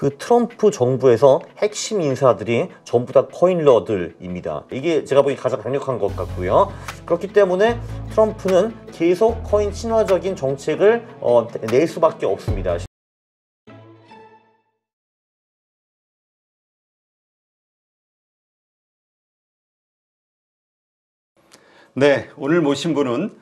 그 트럼프 정부에서 핵심 인사들이 전부 다 코인러들입니다. 이게 제가 보기엔 가장 강력한 것 같고요. 그렇기 때문에 트럼프는 계속 코인 친화적인 정책을 낼 수밖에 없습니다. 네, 오늘 모신 분은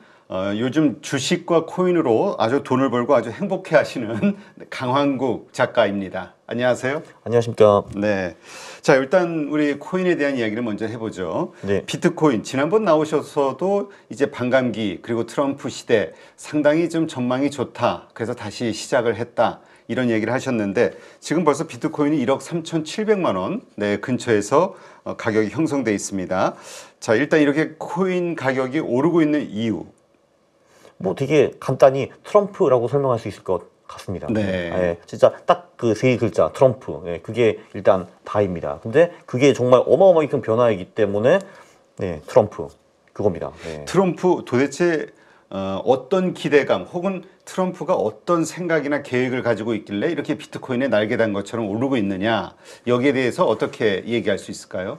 요즘 주식과 코인으로 아주 돈을 벌고 아주 행복해 하시는 강황국 작가입니다. 안녕하세요. 안녕하십니까. 네. 자, 일단 우리 코인에 대한 이야기를 먼저 해보죠. 네. 비트코인, 지난번 나오셔서도 이제 반감기, 그리고 트럼프 시대 상당히 좀 전망이 좋다. 그래서 다시 시작을 했다. 이런 얘기를 하셨는데 지금 벌써 비트코인이 1억 3,700만 원 네, 근처에서 가격이 형성돼 있습니다. 자, 일단 이렇게 코인 가격이 오르고 있는 이유. 뭐 되게 간단히 트럼프라고 설명할 수 있을 것 같습니다. 네. 예, 진짜 딱 그 세 글자 트럼프. 예, 그게 일단 다입니다. 근데 그게 정말 어마어마하게 큰 변화이기 때문에 네, 트럼프 그겁니다. 네. 트럼프 도대체 어떤 기대감 혹은 트럼프가 어떤 생각이나 계획을 가지고 있길래 이렇게 비트코인에 날개 단 것처럼 오르고 있느냐, 여기에 대해서 어떻게 얘기할 수 있을까요?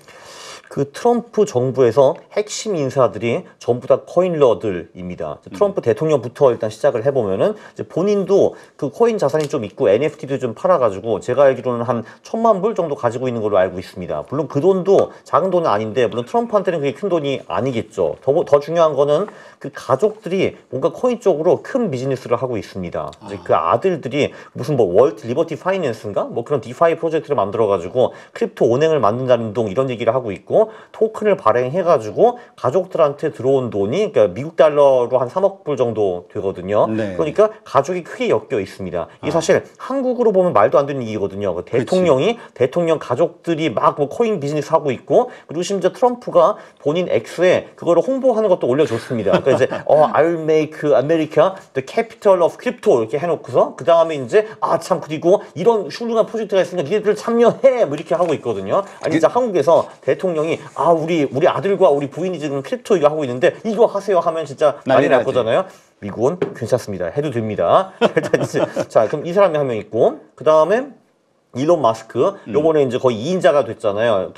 그 트럼프 정부에서 핵심 인사들이 전부 다 코인러들입니다. 트럼프 대통령부터 일단 시작을 해보면은 이제 본인도 그 코인 자산이 좀 있고 NFT도 좀 팔아가지고 제가 알기로는 한 1,000만 불 정도 가지고 있는 걸로 알고 있습니다. 물론 그 돈도 작은 돈은 아닌데 물론 트럼프한테는 그게 큰 돈이 아니겠죠. 더 중요한 거는 그 가족들이 뭔가 코인 쪽으로 큰 비즈니스를 하고 있습니다. 이제 그 아들들이 무슨 뭐 월트 리버티 파이낸스인가 뭐 그런 디파이 프로젝트를 만들어가지고 크립토 온행을 만든다는 동 이런 얘기를 하고 있고. 토큰을 발행해가지고 가족들한테 들어온 돈이 그러니까 미국 달러로 한 3억 불 정도 되거든요. 네. 그러니까 가족이 크게 엮여 있습니다. 이게 사실 한국으로 보면 말도 안 되는 얘기거든요. 그 대통령 가족들이 막 뭐 코인 비즈니스 하고 있고 그리고 심지어 트럼프가 본인 X에 그거를 홍보하는 것도 올려줬습니다. 그러니까 이제 I'll make America the capital of crypto 이렇게 해놓고서 그 다음에 이제 참 그리고 이런 훌륭한 프로젝트가 있으니까 니네들 참여해 뭐 이렇게 하고 있거든요. 아니 진짜 한국에서 대통령이 우리 아들과 우리 부인이 지금 크립토 이거 하고 있는데 이거 하세요 하면 진짜 난리 날 거잖아요. 미국은 괜찮습니다. 해도 됩니다. 일단 이제 자 그럼 이 사람이 한 명 있고 그 다음에 일론 마스크 요번에 이제 거의 2인자가 됐잖아요.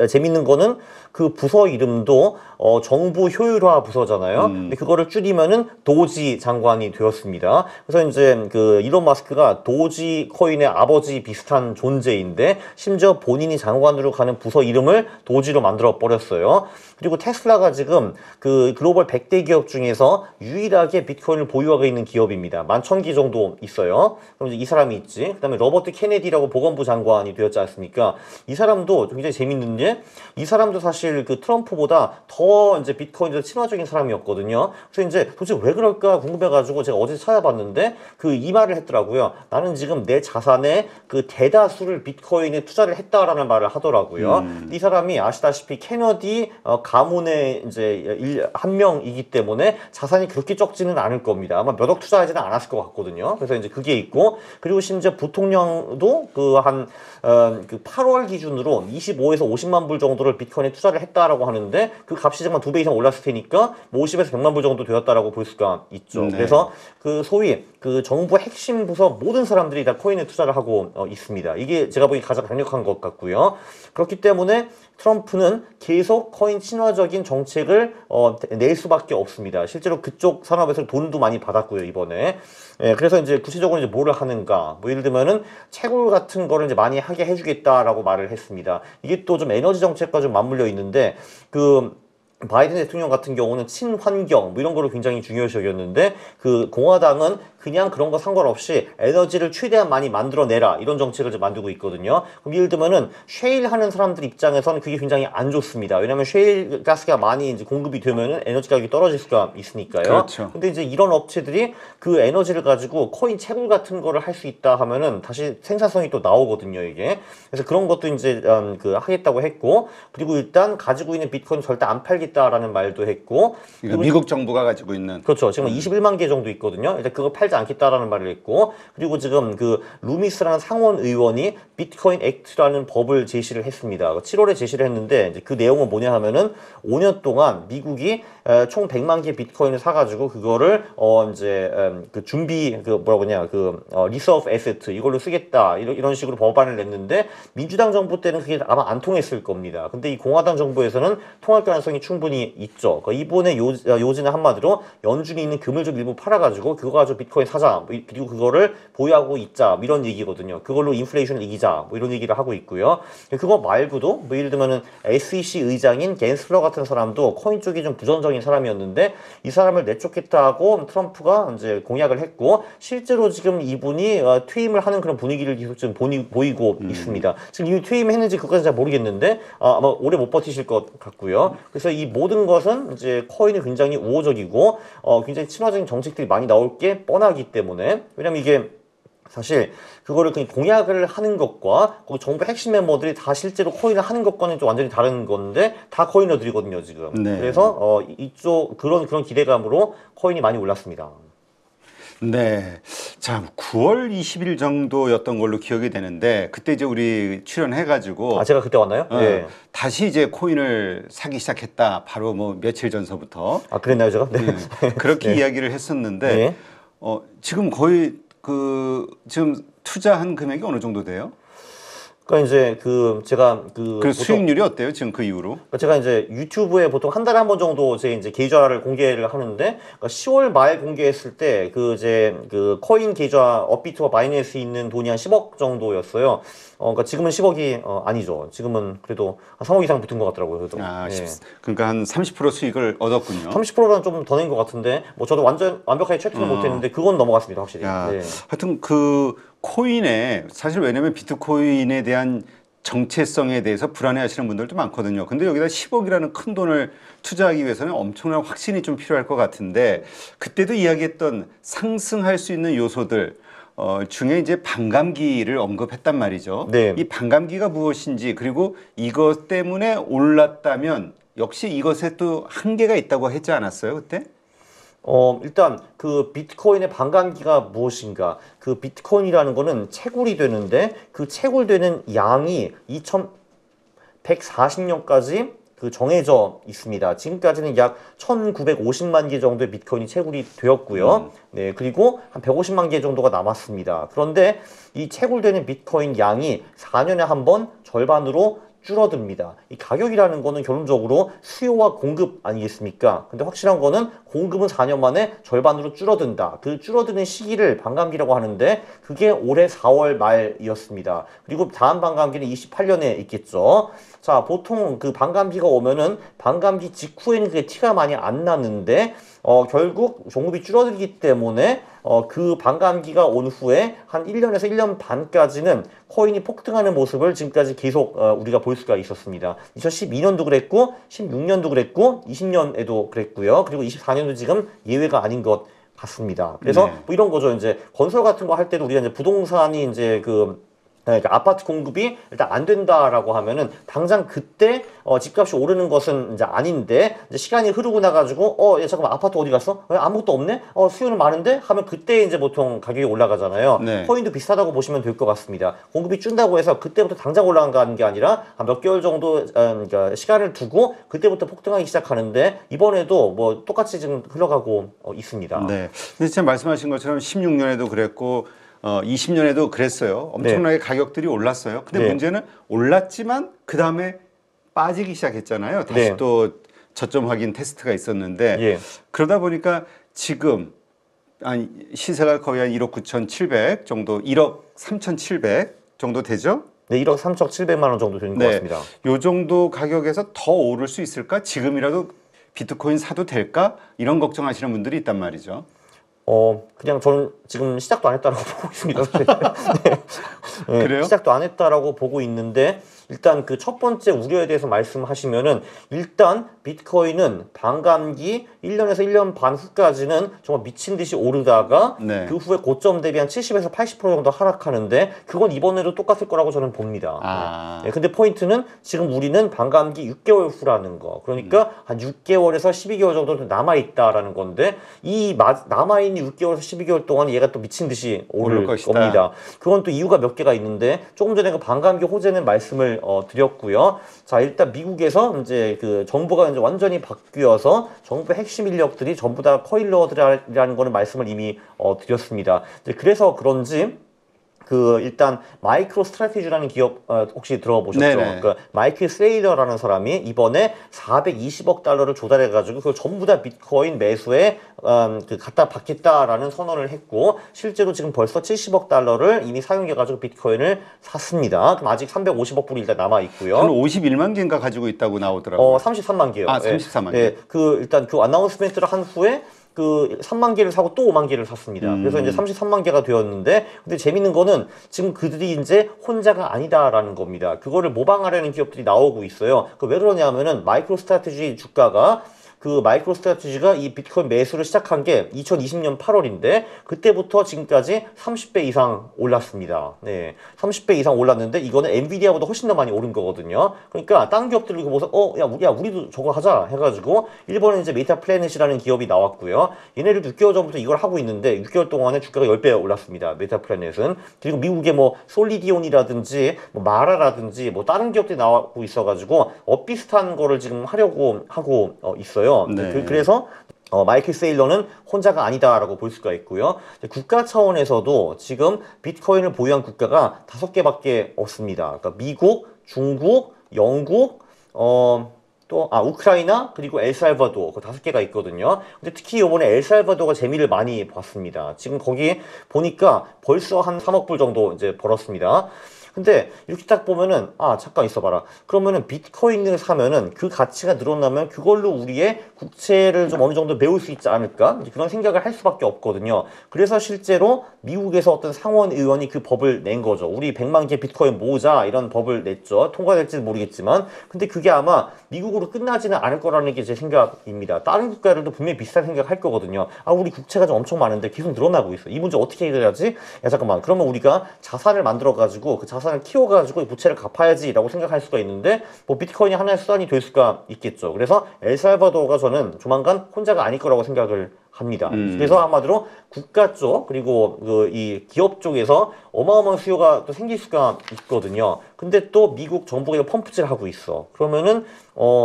재밌는 거는 그 부서 이름도 정부 효율화 부서잖아요. 근데 그거를 줄이면은 도지 장관이 되었습니다. 그래서 이제 그 일론 마스크가 도지 코인의 아버지 비슷한 존재인데 심지어 본인이 장관으로 가는 부서 이름을 도지로 만들어 버렸어요. 그리고 테슬라가 지금 그 글로벌 100대 기업 중에서 유일하게 비트코인을 보유하고 있는 기업입니다. 11,000개 정도 있어요. 그럼 이제 이 사람이 있지. 그다음에 로버트 케네디라고 보건부 장관이 되었지 않습니까? 이 사람도 굉장히 재밌는 게 이 사람도 사실 그 트럼프보다 더 이제 비트코인에 친화적인 사람이었거든요. 그래서 이제 도대체 왜 그럴까 궁금해가지고 제가 어제 찾아봤는데 그 이 말을 했더라고요. 나는 지금 내 자산의 그 대다수를 비트코인에 투자를 했다라는 말을 하더라고요. 이 사람이 아시다시피 케너디 가문의 이제 한 명이기 때문에 자산이 그렇게 적지는 않을 겁니다. 아마 몇 억 투자하지는 않았을 것 같거든요. 그래서 이제 그게 있고 그리고 심지어 부통령도 그 8월 기준으로 25에서 50만 불 정도를 비트코인에 투자를 했다라고 하는데 그 값이 정말 2배 이상 올랐을 테니까 뭐 50에서 100만 불 정도 되었다라고 볼 수가 있죠. 네. 그래서 그 소위 그 정부 핵심 부서 모든 사람들이 다 코인에 투자를 하고 있습니다. 이게 제가 보기엔 가장 강력한 것 같고요. 그렇기 때문에 트럼프는 계속 코인 친화적인 정책을 낼 수밖에 없습니다. 실제로 그쪽 산업에서 돈도 많이 받았고요, 이번에. 예, 그래서 이제 구체적으로 이제 뭐를 하는가. 뭐 예를 들면은 채굴 같은 거를 이제 많이 하게 해주겠다라고 말을 했습니다. 이게 또 좀 에너지 정책과 좀 맞물려 있는데 바이든 대통령 같은 경우는 친환경 뭐 이런 거를 굉장히 중요시 여겼는데 그 공화당은 그냥 그런 거 상관없이 에너지를 최대한 많이 만들어내라 이런 정책을 이제 만들고 있거든요. 그럼 예를 들면은 쉐일 하는 사람들 입장에서는 그게 굉장히 안 좋습니다. 왜냐하면 쉐일 가스가 많이 이제 공급이 되면은 에너지 가격이 떨어질 수가 있으니까요. 그렇죠. 근데 이제 이런 업체들이 그 에너지를 가지고 코인 채굴 같은 거를 할 수 있다 하면은 다시 생산성이 또 나오거든요, 이게. 그래서 그런 것도 이제 하겠다고 했고 그리고 일단 가지고 있는 비트코인 절대 안 팔겠다라는 말도 했고 미국 정부가 가지고 있는 그렇죠. 지금 21만 개 정도 있거든요. 일단 그거 팔지 않겠다라는 말을 했고, 그리고 지금 그 루미스라는 상원 의원이 비트코인 액트라는 법을 제시를 했습니다. 7월에 제시를 했는데 이제 그 내용은 뭐냐 하면은 5년 동안 미국이 총 100만 개 비트코인을 사가지고 그거를 이제 그 준비 그 뭐라고 하냐 그 리서브 에세트 이걸로 쓰겠다 이런 식으로 법안을 냈는데 민주당 정부 때는 그게 아마 안 통했을 겁니다. 근데 이 공화당 정부에서는 통할 가능성이 충분히 있죠. 그러니까 이번에 요지는 한마디로 연준이 있는 금을 좀 일부 팔아가지고 그거 가지고 비트코인 사자 그리고 그거를 보유하고 있자 이런 얘기거든요. 그걸로 인플레이션을 이기자 뭐 이런 얘기를 하고 있고요. 그거 말고도 뭐 예를 들면은 SEC 의장인 겐슬러 같은 사람도 코인 쪽이 좀 부정적인 사람이었는데 이 사람을 내쫓겠다고 트럼프가 이제 공약을 했고 실제로 지금 이분이 퇴임을 하는 그런 분위기를 계속 지금 보이고 있습니다. 지금 이미 퇴임했는지 그것까지 잘 모르겠는데 아마 오래 못 버티실 것 같고요. 그래서 이 모든 것은 이제 코인이 굉장히 우호적이고 굉장히 친화적인 정책들이 많이 나올 게 뻔하기 때문에 왜냐면 이게 사실 그거를 그냥 공약을 하는 것과 그 정부 핵심 멤버들이 다 실제로 코인을 하는 것과는 좀 완전히 다른 건데 다 코이너들이거든요 지금. 네. 그래서 이쪽 그런 기대감으로 코인이 많이 올랐습니다. 네. 자, 9월 20일 정도였던 걸로 기억이 되는데 그때 이제 우리 출연해가지고 제가 그때 왔나요? 네. 다시 이제 코인을 사기 시작했다. 바로 뭐 며칠 전서부터. 그랬나요 제가? 네. 그렇게 네. 이야기를 했었는데 네. 지금 거의 지금 투자한 금액이 어느 정도 돼요? 그러니까 이제 제가 그 수익률이 어때요? 지금 그 이후로? 제가 이제 유튜브에 보통 한 달에 한 번 정도 제 이제 계좌를 공개를 하는데 그러니까 10월 말 공개했을 때 그 코인 계좌 업비트와 바이낸스 있는 돈이 한 10억 정도였어요. 그러니까 지금은 10억이 아니죠. 지금은 그래도 한 3억 이상 붙은 것 같더라고요. 그래도. 그러니까 한 30% 수익을 얻었군요. 30%는 좀 더 낸 것 같은데 뭐 저도 완벽하게 체크는 못했는데 그건 넘어갔습니다, 확실히. 네. 하여튼 그 코인에 사실 왜냐면 비트코인에 대한 정체성에 대해서 불안해하시는 분들도 많거든요. 근데 여기다 10억이라는 큰 돈을 투자하기 위해서는 엄청난 확신이 좀 필요할 것 같은데 그때도 이야기했던 상승할 수 있는 요소들 중에 이제 반감기를 언급했단 말이죠. 네. 이 반감기가 무엇인지 그리고 이것 때문에 올랐다면 역시 이것에 또 한계가 있다고 했지 않았어요, 그때? 일단 그 비트코인의 반감기가 무엇인가? 그 비트코인이라는 거는 채굴이 되는데 그 채굴되는 양이 2140년까지 그 정해져 있습니다. 지금까지는 약 1950만 개 정도의 비트코인이 채굴이 되었고요. 네, 그리고 한 150만 개 정도가 남았습니다. 그런데 이 채굴되는 비트코인 양이 4년에 한 번 절반으로 줄어듭니다. 이 가격이라는 거는 결론적으로 수요와 공급 아니겠습니까? 근데 확실한 거는 공급은 4년 만에 절반으로 줄어든다. 그 줄어드는 시기를 반감기라고 하는데 그게 올해 4월 말이었습니다. 그리고 다음 반감기는 28년에 있겠죠. 자, 보통 그 반감기가 오면은 반감기 직후에는 그게 티가 많이 안 나는데 결국 공급이 줄어들기 때문에 그 반감기가 온 후에 한 1년에서 1년 반까지는 코인이 폭등하는 모습을 지금까지 계속 우리가 볼 수가 있었습니다. 2012년도 그랬고 16년도 그랬고 20년에도 그랬고요. 그리고 24년도 지금 예외가 아닌 것 같습니다. 그래서 뭐 이런 거죠. 이제 건설 같은 거 할 때도 우리가 이제 부동산이 이제 그러니까 아파트 공급이 일단 안 된다라고 하면은 당장 그때 집값이 오르는 것은 이제 아닌데 이제 시간이 흐르고 나가지고 야 잠깐만 아파트 어디 갔어? 왜 아무것도 없네? 수요는 많은데 하면 그때 이제 보통 가격이 올라가잖아요. 네. 코인도 비슷하다고 보시면 될 것 같습니다. 공급이 준다고 해서 그때부터 당장 올라가는 게 아니라 한 몇 개월 정도 그러니까 시간을 두고 그때부터 폭등하기 시작하는데 이번에도 뭐 똑같이 지금 흘러가고 있습니다. 네. 근데 진짜 말씀하신 것처럼 16년에도 그랬고 20년에도 그랬어요. 엄청나게 가격들이 올랐어요. 근데 문제는 올랐지만 그 다음에 빠지기 시작했잖아요. 다시 또 저점 확인 테스트가 있었는데 그러다 보니까 지금 시세가 거의 한 1억 9,700 정도, 1억 3,700 정도 되죠? 네, 1억 3,700만 원 정도 되는 것 같습니다. 요 정도 가격에서 더 오를 수 있을까? 지금이라도 비트코인 사도 될까? 이런 걱정하시는 분들이 있단 말이죠. 그냥 저는 지금 시작도 안 했다라고 보고 있습니다. 그래요? 시작도 안 했다라고 보고 있는데 일단 그 첫 번째 우려에 대해서 말씀하시면은 일단 비트코인은 반감기 1년에서 1년 반 후까지는 정말 미친 듯이 오르다가 네. 그 후에 고점 대비 한 70에서 80% 정도 하락하는데 그건 이번에도 똑같을 거라고 저는 봅니다. 아. 네, 근데 포인트는 지금 우리는 반감기 6개월 후라는 거. 그러니까 한 6개월에서 12개월 정도 남아있다라는 건데 이 남아있는 6개월에서 12개월 동안 얘가 또 미친 듯이 오를 겁니다. 그건 또 이유가 몇 개가 있는데 조금 전에 그 반감기 호재는 말씀을 드렸고요. 자, 일단 미국에서 이제 그 정부가 이제 완전히 바뀌어서 정부 핵심 인력들이 전부 다 코일러들이라는 거는 말씀을 이미 드렸습니다. 그래서 그런지 그 일단 마이크로 스트래티지라는 기업 혹시 들어보셨죠? 네네. 그 마이클 세일러라는 사람이 이번에 420억 달러를 조달해가지고 그걸 전부 다 비트코인 매수에 그 갖다 받겠다라는 선언을 했고 실제로 지금 벌써 70억 달러를 이미 사용해가지고 비트코인을 샀습니다. 그럼 아직 350억 불이 일단 남아 있고요. 한 51만 개인가 가지고 있다고 나오더라고요. 33만 개요. 아, 33만 개. 네, 그 일단 그 어나운스멘트를 한 후에 그 3만 개를 사고 또 5만 개를 샀습니다. 그래서 이제 33만 개가 되었는데, 근데 재밌는 거는 지금 그들이 이제 혼자가 아니다라는 겁니다. 그거를 모방하려는 기업들이 나오고 있어요. 왜 그러냐면은 마이크로 스트래티지 주가가 그 마이크로 스트래티지가 이 비트코인 매수를 시작한 게 2020년 8월인데 그때부터 지금까지 30배 이상 올랐습니다. 네, 30배 이상 올랐는데 이거는 엔비디아보다 훨씬 더 많이 오른 거거든요. 그러니까 다른 기업들 이거 보서 야 우리도 저거 하자 해가지고 일본에 이제 메타 플래닛이라는 기업이 나왔고요. 얘네들 6개월 전부터 이걸 하고 있는데 6개월 동안에 주가가 10배 올랐습니다. 메타 플래닛은. 그리고 미국의 뭐 솔리디온이라든지 뭐 마라라든지 뭐 다른 기업들이 나오고 있어가지고 비슷한 거를 지금 하려고 하고 있어요. 네. 그래서 마이클 세일러는 혼자가 아니다라고 볼 수가 있고요. 국가 차원에서도 지금 비트코인을 보유한 국가가 5개밖에 없습니다. 그러니까 미국, 중국, 영국, 우크라이나 그리고 엘살바도르 그 5개가 있거든요. 근데 특히 이번에 엘살바도르가 재미를 많이 봤습니다. 지금 거기 보니까 벌써 한 3억 불 정도 이제 벌었습니다. 근데 이렇게 딱 보면은 잠깐 있어봐라. 그러면은 비트코인을 사면은 그 가치가 늘어나면 그걸로 우리의 국채를 좀 어느 정도 메울 수 있지 않을까? 그런 생각을 할 수밖에 없거든요. 그래서 실제로 미국에서 어떤 상원 의원이 그 법을 낸 거죠. 우리 100만 개 비트코인 모으자 이런 법을 냈죠. 통과될지는 모르겠지만 근데 그게 아마 미국으로 끝나지는 않을 거라는 게 제 생각입니다. 다른 국가들도 분명히 비슷한 생각을 할 거거든요. 우리 국채가 좀 엄청 많은데 계속 늘어나고 있어. 이 문제 어떻게 해결하지? 야 잠깐만. 그러면 우리가 자산을 만들어 가지고 그 자산을 키워가지고 부채를 갚아야지라고 생각할 수가 있는데 뭐 비트코인이 하나의 수단이 될 수가 있겠죠. 그래서 엘살바도르가 저는 조만간 혼자가 아닐 거라고 생각을 합니다. 그래서 한마디로 국가 쪽 그리고 그 이 기업 쪽에서 어마어마한 수요가 또 생길 수가 있거든요. 근데 또 미국 정부가 펌프질을 하고 있어. 그러면은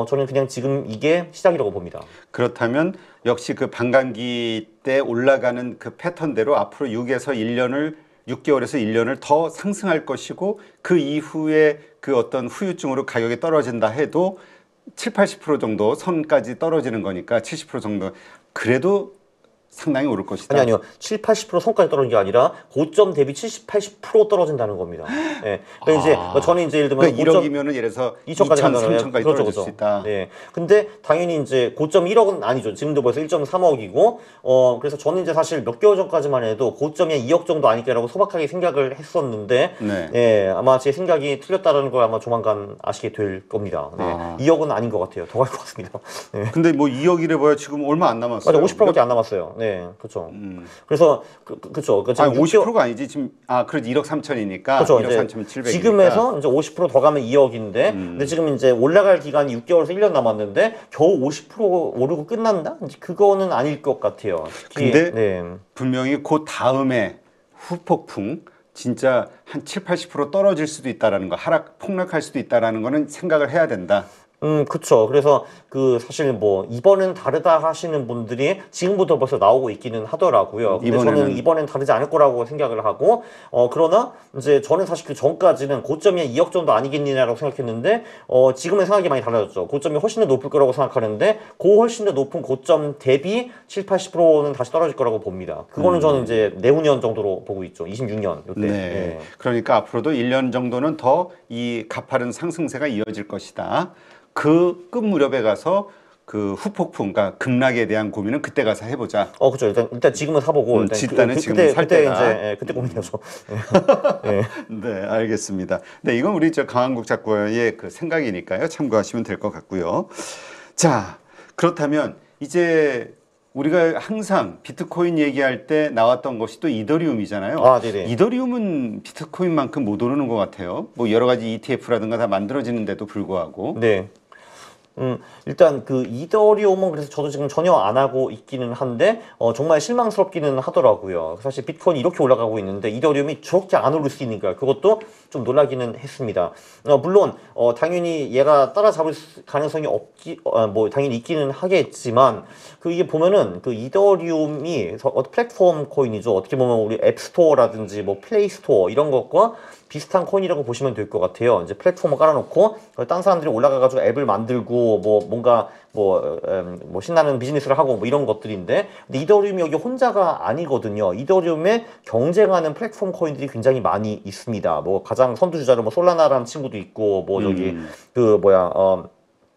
저는 그냥 지금 이게 시작이라고 봅니다. 그렇다면 역시 그 반감기 때 올라가는 그 패턴대로 앞으로 6개월에서 1년을 더 상승할 것이고 그 이후에 그 어떤 후유증으로 가격이 떨어진다 해도 70-80% 정도 선까지 떨어지는 거니까 70% 정도 그래도 상당히 오를 것이다. 아니요. 70-80% 선까지 떨어진 게 아니라 고점 대비 70-80% 떨어진다는 겁니다. 네. 그러니까 이제 저는 이제 예를 들면 1억이면은 예를 들어서 2천, 3천까지 떨어질 수 있다. 네. 근데 당연히 이제 고점 1억은 아니죠. 지금도 벌써 1.3억이고 그래서 저는 이제 사실 몇 개월 전까지만 해도 고점이 2억 정도 아닐까라고 소박하게 생각을 했었는데 네. 아마 제 생각이 틀렸다는 걸 아마 조만간 아시게 될 겁니다. 네. 2억은 아닌 것 같아요. 더 갈 것 같습니다. 네. 근데 뭐 2억이래 봐야 지금 얼마 안 남았어요. 맞아. 50%밖에 안 남았어요. 네, 그렇죠. 그래서 그렇죠. 아니 50%가 아니지 지금 그래도 1억 3천이니까 그렇죠. 1억 3천 7백이니까 지금에서 이제 50% 더 가면 2억인데 근데 지금 이제 올라갈 기간이 6개월에서 1년 남았는데 겨우 50% 오르고 끝난다? 이제 그거는 아닐 것 같아요. 특히, 근데 분명히 그 다음에 후폭풍 진짜 한 7-80% 떨어질 수도 있다라는 거, 폭락할 수도 있다라는 거는 생각을 해야 된다. 그쵸. 그래서 그 사실 뭐 이번엔 다르다 하시는 분들이 지금부터 벌써 나오고 있기는 하더라고요. 근데 저는 이번엔 다르지 않을 거라고 생각을 하고 그러나 이제 저는 사실 그 전까지는 고점이 2억 정도 아니겠느냐라고 생각했는데 지금은 생각이 많이 달라졌죠. 고점이 훨씬 더 높을 거라고 생각하는데 그 훨씬 더 높은 고점 대비 70-80%는 다시 떨어질 거라고 봅니다. 그거는 저는 이제 내후년 정도로 보고 있죠. 26년 이때. 네. 그러니까 앞으로도 1년 정도는 더 이 가파른 상승세가 이어질 것이다. 그 끝 무렵에 가서 그 후폭풍, 그러니까 급락에 대한 고민은 그때 가서 해보자. 그렇죠. 일단 지금은 사보고 일단은 지금은 살 그때 때다. 이제 그때 고민해서. 예. 네, 알겠습니다. 네, 이건 우리 저 강한국 작가의 그 생각이니까요. 참고하시면 될 것 같고요. 자, 그렇다면 이제 우리가 항상 비트코인 얘기할 때 나왔던 것이 또 이더리움이잖아요. 네네. 이더리움은 비트코인만큼 못 오르는 것 같아요. 뭐 여러 가지 ETF라든가 다 만들어지는데도 불구하고. 네. 일단 그 이더리움은 그래서 저도 지금 전혀 안 하고 있기는 한데 정말 실망스럽기는 하더라고요. 사실 비트코인이 이렇게 올라가고 있는데 이더리움이 저렇게 안 오를 수 있는가, 그것도 좀 놀라기는 했습니다. 물론 당연히 얘가 따라잡을 가능성이 뭐 당연히 있기는 하겠지만 그 이게 보면은 그 이더리움이 플랫폼 코인이죠. 어떻게 보면 우리 앱스토어라든지 뭐 플레이스토어 이런 것과 비슷한 코인이라고 보시면 될 것 같아요. 이제 플랫폼을 깔아놓고 딴 사람들이 올라가가지고 앱을 만들고 뭐 뭔가 뭐 신나는 비즈니스를 하고 뭐 이런 것들인데, 근데 이더리움이 여기 혼자가 아니거든요. 이더리움에 경쟁하는 플랫폼 코인들이 굉장히 많이 있습니다. 뭐 가장 선두주자로 뭐 솔라나라는 친구도 있고 뭐 저기 그 뭐야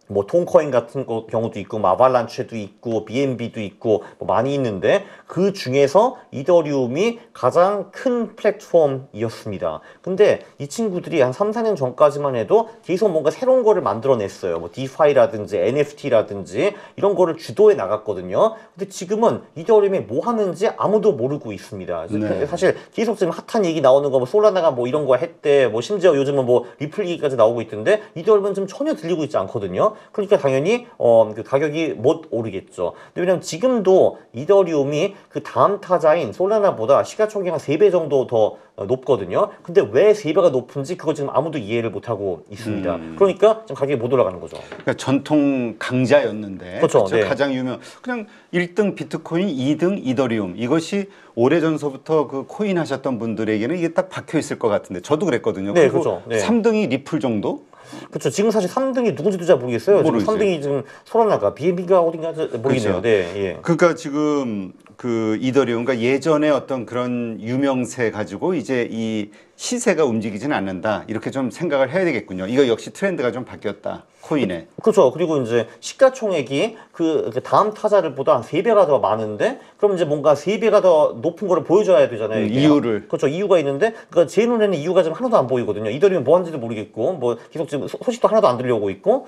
뭐 톤코인 같은 경우도 있고 마발란체도 있고 BNB도 있고 뭐 많이 있는데 그 중에서 이더리움이 가장 큰 플랫폼이었습니다. 근데 이 친구들이 한 3, 4년 전까지만 해도 계속 뭔가 새로운 거를 만들어냈어요. 뭐 디파이라든지 NFT라든지 이런 거를 주도해 나갔거든요. 근데 지금은 이더리움이 뭐 하는지 아무도 모르고 있습니다. 네. 사실 계속 지금 핫한 얘기 나오는 거 뭐 솔라나가 뭐 이런 거 했대, 뭐 심지어 요즘은 뭐 리플 얘기까지 나오고 있던데 이더리움은 좀 전혀 들리고 있지 않거든요. 그러니까 당연히 그 가격이 못 오르겠죠. 왜냐면 지금도 이더리움이 그 다음 타자인 솔라나보다 시가총액 한 3배 정도 더 높거든요. 근데 왜 3배가 높은지 그거 지금 아무도 이해를 못하고 있습니다. 그러니까 지금 가격이 못 올라가는 거죠. 그러니까 전통 강자였는데 그렇죠. 그렇죠? 네. 가장 유명 그냥 1등 비트코인, 2등 이더리움, 이것이 오래전서부터 그 코인 하셨던 분들에게는 이게 딱 박혀 있을 것 같은데 저도 그랬거든요. 네, 그리고 그렇죠. 네. 3등이 리플 정도? 그렇죠. 지금 사실 3등이 누군지도 잘 모르겠어요. 지금 모르겠어요. 3등이 지금 솔라나가 BNB가 어딘가 모르겠네요. 그렇죠. 네, 예. 그러니까 지금 그 이더리움, 그러니까 예전에 어떤 그런 유명세 가지고 이제 이 시세가 움직이지는 않는다, 이렇게 좀 생각을 해야 되겠군요. 이거 역시 트렌드가 좀 바뀌었다, 코인에. 그렇죠. 그리고 이제 시가총액이 그 다음 타자들보다 한 3배가 더 많은데, 그럼 이제 뭔가 3배가 더 높은 거를 보여줘야 되잖아요. 이게. 이유를. 그렇죠. 이유가 있는데, 그러니까 제 눈에는 이유가 지금 하나도 안 보이거든요. 이더리움 뭐 하는지도 모르겠고, 뭐 계속 지금 소식도 하나도 안 들려오고 있고,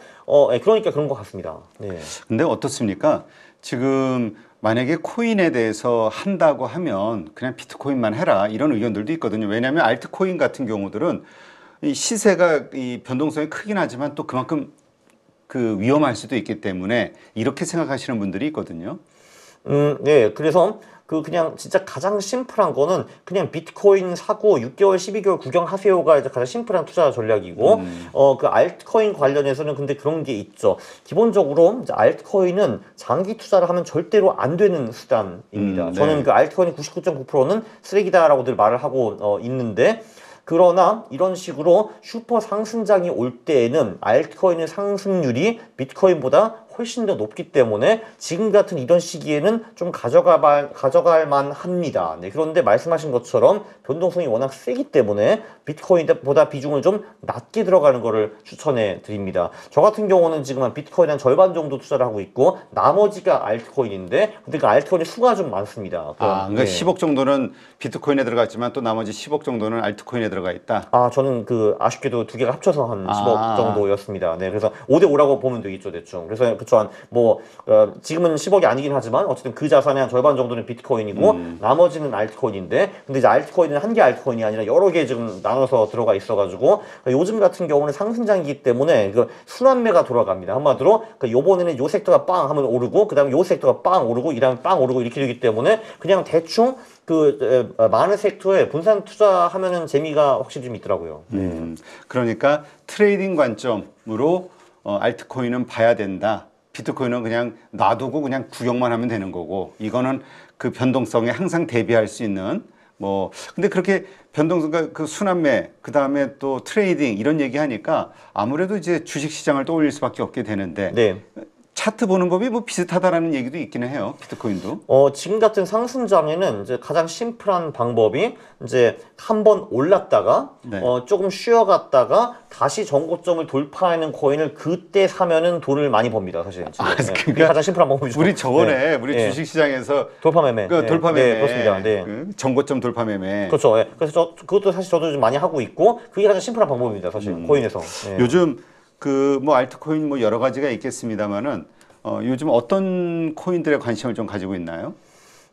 그러니까 그런 것 같습니다. 네. 근데 어떻습니까? 지금 만약에 코인에 대해서 한다고 하면 그냥 비트코인만 해라, 이런 의견들도 있거든요. 왜냐하면 알트코인 같은 경우들은 이 시세가 이 변동성이 크긴 하지만 또 그만큼 그 위험할 수도 있기 때문에 이렇게 생각하시는 분들이 있거든요. 네. 그래서 그냥 진짜 가장 심플한 거는 그냥 비트코인 사고 6개월, 12개월 구경하세요가 이제 가장 심플한 투자 전략이고, 그 알트코인 관련해서는 근데 그런 게 있죠. 기본적으로 이제 알트코인은 장기 투자를 하면 절대로 안 되는 수단입니다. 네. 저는 그 알트코인의 99.9%는 쓰레기다라고 늘 말을 하고 있는데, 그러나 이런 식으로 슈퍼 상승장이 올 때에는 알트코인의 상승률이 비트코인보다 훨씬 더 높기 때문에 지금 같은 이런 시기에는 좀 가져갈 만합니다. 네, 그런데 말씀하신 것처럼 변동성이 워낙 세기 때문에 비트코인보다 비중을 좀 낮게 들어가는 거를 추천해 드립니다. 저 같은 경우는 지금 한 비트코인 한 절반 정도 투자를 하고 있고 나머지가 알트코인인데, 근데 그 알트코인의 수가 좀 많습니다. 그러니까 10억 정도는 비트코인에 들어갔지만 또 나머지 10억 정도는 알트코인에 들어가 있다. 저는 아쉽게도 두 개가 합쳐서 한 10억 정도였습니다. 네, 그래서 5대5라고 보면 되겠죠, 대충. 그래서 그쵸, 지금은 10억이 아니긴 하지만 어쨌든 그 자산의 한 절반 정도는 비트코인이고 나머지는 알트코인인데, 근데 이제 알트코인은 한 개 알트코인이 아니라 여러 개 지금 나눠서 들어가 있어가지고 요즘 같은 경우는 상승장이기 때문에 그 순환매가 돌아갑니다. 한마디로 요번에는 요 섹터가 빵 하면 오르고, 그 다음에 요 섹터가 빵 오르고, 이 다음에 빵 오르고, 이렇게 되기 때문에 그냥 대충 많은 섹터에 분산 투자하면은 재미가 확실히 좀 있더라고요. 그러니까 트레이딩 관점으로 알트코인은 봐야 된다. 비트코인은 그냥 놔두고 그냥 구경만 하면 되는 거고, 이거는 그 변동성에 항상 대비할 수 있는 근데 그렇게 변동성과 그 순환매, 그 다음에 또 트레이딩 이런 얘기 하니까 아무래도 이제 주식 시장을 떠올릴 수밖에 없게 되는데, 네. 차트 보는 법이 뭐 비슷하다라는 얘기도 있기는 해요. 비트코인도. 지금 같은 상승장에는 이제 가장 심플한 방법이 이제 한번 올랐다가 네. 조금 쉬어갔다가 다시 전고점을 돌파하는 코인을 그때 사면은 돈을 많이 법니다, 사실. 지금. 그게 가장 심플한 방법이죠. 우리 저번에 네. 우리 네. 주식시장에서 돌파 매매. 그 돌파 매매, 네, 그렇습니다. 네. 그 정고점 돌파 매매. 그렇죠. 예. 그래서 그것도 사실 저도 좀 많이 하고 있고 그게 가장 심플한 방법입니다, 사실. 코인에서. 예. 요즘 그 뭐 알트코인 뭐 여러 가지가 있겠습니다만은 요즘 어떤 코인들에 관심을 좀 가지고 있나요?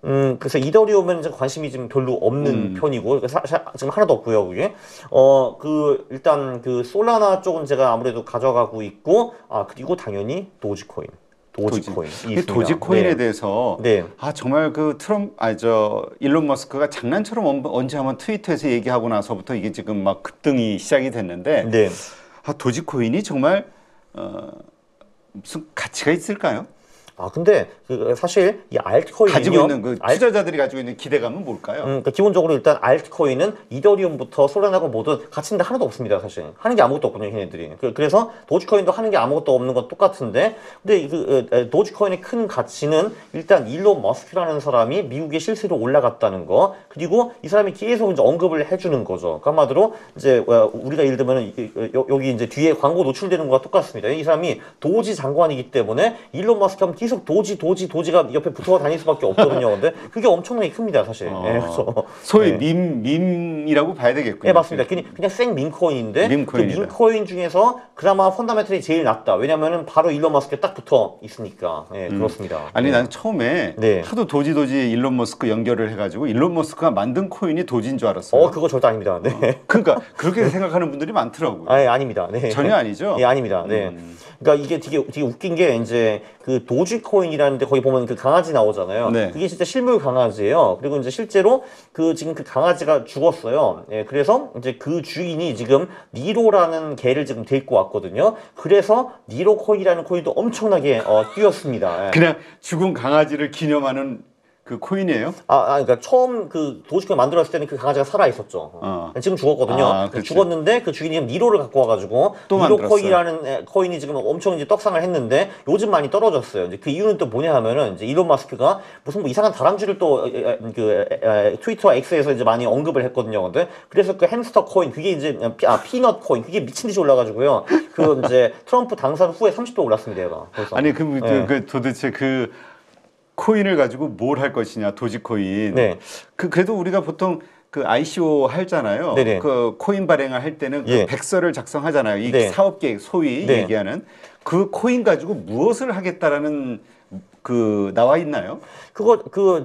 그래서 이더리움은 이제 관심이 좀 별로 없는 편이고, 지금 하나도 없고요, 그게. 일단 그 솔라나 쪽은 제가 아무래도 가져가고 있고, 그리고 당연히 도지코인. 도지코인. 도지코인에 네. 대해서 네. 정말 그 일론 머스크가 장난처럼 언제 한번 트위터에서 얘기하고 나서부터 이게 지금 막 급등이 시작이 됐는데 네. 도지코인이 정말 무슨 가치가 있을까요? 근데 사실 이 알트코인은요, 가지고 있는 그 투자자들이 가지고 있는 기대감은 뭘까요? 그러니까 기본적으로 일단 알트코인은 이더리움부터 솔라나고 뭐든 가치는 게 하나도 없습니다, 사실. 하는 게 아무것도 없거든요, 걔네들이. 그래서 도지코인도 하는 게 아무것도 없는 건 똑같은데, 근데 도지코인의 큰 가치는 일단 일론 머스크라는 사람이 미국에 실세로 올라갔다는 거, 그리고 이 사람이 계속 이제 언급을 해주는 거죠. 그 한마디로 이제 우리가 예를 들면 여기 이제 뒤에 광고 노출되는 거와 똑같습니다. 이 사람이 도지 장관이기 때문에 일론 머스크 하면 계속 도지가 옆에 붙어 다닐 수밖에 없거든요. 근데 그게 엄청나게 큽니다, 사실. 그래서 소위 밈이라고 봐야 되겠군요. 네, 맞습니다. 그냥 생 밈코인인데 그 밈코인 중에서 그나마 펀더멘털이 제일 낮다. 왜냐면은 바로 일론 머스크에 딱 붙어 있으니까. 그렇습니다. 아니 난 처음에 하도 도지 일론 머스크 연결을 해가지고 일론 머스크가 만든 코인이 도지인 줄 알았어요. 그거 절대 아닙니다. 네. 그러니까 그렇게 생각하는 분들이 많더라고요. 아닙니다. 네. 전혀 아니죠? 네, 아닙니다. 네. 그러니까 이게 되게 웃긴 게 이제 그 도지코인이라는데 거기 보면 그 강아지 나오잖아요. 네. 그게 진짜 실물 강아지예요. 그리고 이제 실제로 지금 그 강아지가 죽었어요. 그래서 이제 그 주인이 지금 니로라는 개를 지금 데리고 왔거든요. 그래서 니로코인이라는 코인도 엄청나게 뛰었습니다. 그냥 죽은 강아지를 기념하는 그 코인이에요? 그러니까 처음 그 도지코인 만들었을 때는 그 강아지가 살아 있었죠. 지금 죽었거든요. 죽었는데 그 주인이 니로를 갖고 와가지고 니로 코인이라는 코인이 지금 엄청 이제 떡상을 했는데 요즘 많이 떨어졌어요. 이제 그 이유는 또 뭐냐 하면은 이제 일론 마스크가 무슨 뭐 이상한 다람쥐를 또 트위터와 X에서 이제 많이 언급을 했거든요. 근데 그래서 그 햄스터 코인 그게 이제 피넛 코인 그게 미친 듯이 올라가지고요. 그 이제 트럼프 당선 후에 30배 올랐습니다. 얘가. 벌써. 아니 그 도대체 그 코인을 가지고 뭘 할 것이냐 도지코인. 네. 그래도 우리가 보통 그 ICO 하잖아요. 네네. 그 코인 발행을 할 때는 그 백서를 작성하잖아요. 이 사업 계획 소위 얘기하는 그 코인 가지고 무엇을 하겠다라는 나와 있나요?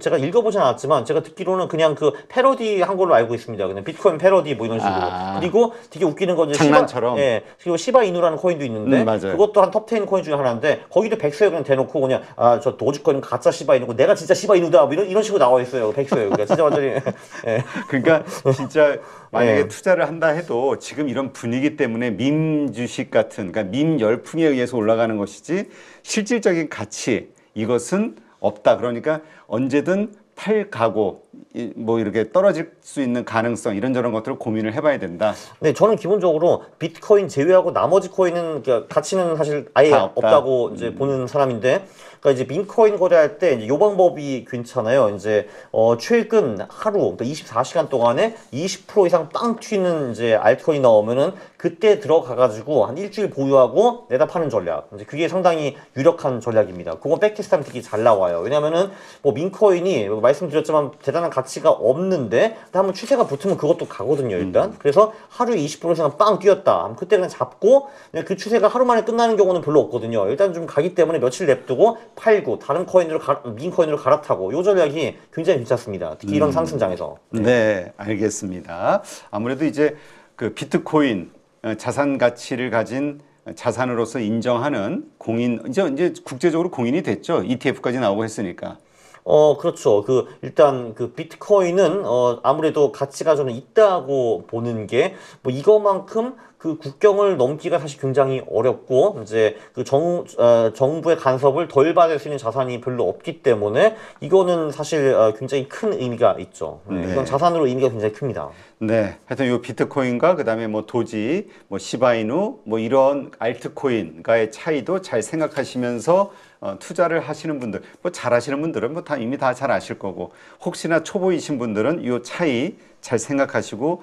제가 읽어보진 않았지만 제가 듣기로는 그냥 그 패러디 한 걸로 알고 있습니다. 그냥 비트코인 패러디 뭐 이런 식으로. 그리고 되게 웃기는 건 장난처럼. 그리고 시바이누라는 코인도 있는데 그것도 한 톱10 코인 중에 하나인데 거기도 백서에 그냥 대놓고 그냥 저 도지코인 가짜 시바이누고 내가 진짜 시바이누다 뭐 이런 식으로 나와 있어요. 백서에. 그러니까 진짜 완전히. 그러니까 진짜 만약에 투자를 한다 해도 지금 이런 분위기 때문에 밈 주식 같은 그러니까 밈 열풍에 의해서 올라가는 것이지 실질적인 가치 이것은 없다. 그러니까 언제든 팔 각오, 뭐 이렇게 떨어질 수 있는 가능성 이런저런 것들을 고민을 해봐야 된다. 네, 저는 기본적으로 비트코인 제외하고 나머지 코인은 가치는 사실 아예 없다고 이제 보는 사람인데, 그러니까 이제 민코인 거래할 때 이 방법이 괜찮아요. 이제 최근 하루, 그러니까 24시간 동안에 20% 이상 빵 튀는 이제 알트코인 나오면은 그때 들어가가지고 한 일주일 보유하고 내다 파는 전략. 이제 그게 상당히 유력한 전략입니다. 그거 백테스트하면 되게 잘 나와요. 왜냐면은 뭐 민코인이 말씀드렸지만 대단한 가치가 없는데 한번 추세가 붙으면 그것도 가거든요, 일단. 그래서 하루에 20% 이상 빵 뛰었다. 그때 그냥 잡고 그냥 그 추세가 하루 만에 끝나는 경우는 별로 없거든요. 일단 좀 가기 때문에 며칠 냅두고 팔고 다른 코인으로 민코인으로 갈아타고 요 전략이 굉장히 괜찮습니다. 특히 이런 상승장에서. 네, 알겠습니다. 아무래도 이제 그 비트코인 자산 가치를 가진 자산으로서 인정하는 공인 이제 국제적으로 공인이 됐죠. ETF까지 나오고 했으니까. 그렇죠. 일단 비트코인은 아무래도 가치가 저는 있다고 보는 게 뭐 이거만큼 그 국경을 넘기가 사실 굉장히 어렵고 이제 정부의 간섭을 덜 받을 수 있는 자산이 별로 없기 때문에 이거는 사실 굉장히 큰 의미가 있죠. 이건 자산으로 의미가 굉장히 큽니다. 네, 하여튼 요 비트코인과 그다음에 뭐 도지, 뭐 시바이누, 뭐 이런 알트코인과의 차이도 잘 생각하시면서 투자를 하시는 분들, 뭐 잘하시는 분들은 뭐 다 이미 다 잘 아실 거고, 혹시나 초보이신 분들은 요 차이 잘 생각하시고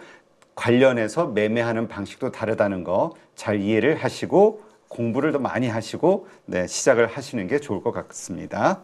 관련해서 매매하는 방식도 다르다는 거 잘 이해를 하시고 공부를 더 많이 하시고 네, 시작을 하시는 게 좋을 것 같습니다.